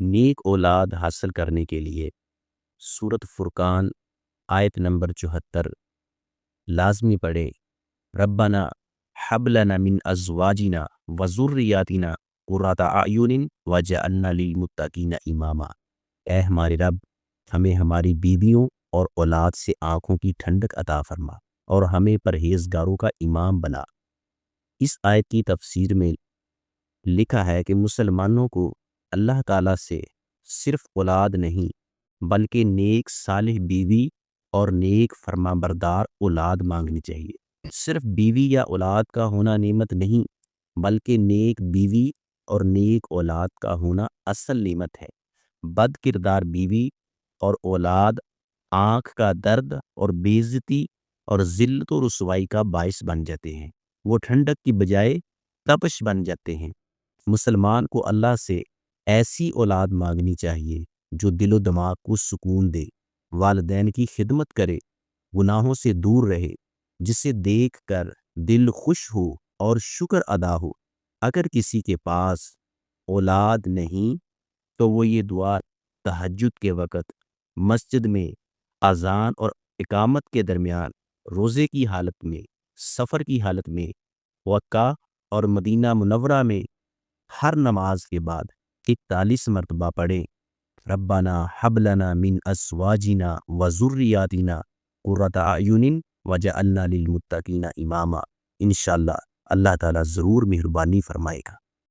نیک اولاد حاصل کرنے کے لیے سورۃ فرقان آیت نمبر 74 لازمی پڑھے، ربنا حب لنا من ازواجنا وذریاتنا قرۃ اعین وجعلنا للمتقین اماما۔ اے ہمارے رب، ہمیں ہماری بیویوں اور اولاد سے آنکھوں کی ٹھنڈک عطا فرما اور ہمیں پرہیزگاروں کا امام بنا۔ اس آیت کی تفسیر میں لکھا ہے کہ مسلمانوں کو اللہ تعالیٰ سے صرف اولاد نہیں بلکہ نیک صالح بیوی اور نیک فرما بردار اولاد مانگنی چاہیے۔ صرف بیوی یا اولاد کا ہونا نعمت نہیں بلکہ نیک بیوی اور نیک اولاد کا ہونا اصل نعمت ہے۔ بد کردار بیوی اور اولاد آنکھ کا درد اور بے عزتی اور ذلت و رسوائی کا باعث بن جاتے ہیں، وہ ٹھنڈک کی بجائے تپش بن جاتے ہیں۔ مسلمان کو اللہ سے ایسی اولاد مانگنی چاہیے جو دل و دماغ کو سکون دے، والدین کی خدمت کرے، گناہوں سے دور رہے، جسے دیکھ کر دل خوش ہو اور شکر ادا ہو۔ اگر کسی کے پاس اولاد نہیں تو وہ یہ دعا تہجد کے وقت مسجد میں اذان اور اقامت کے درمیان، روزے کی حالت میں، سفر کی حالت میں، مکہ اور مدینہ منورہ میں ہر نماز کے بعد 41 مرتبہ پڑھیں، ربنا حب لنا من ازواجنا وذریاتنا قرۃ اعین وجعلنا للمتقین اماما۔ انشاءاللہ اللہ تعالیٰ ضرور مہربانی فرمائے گا۔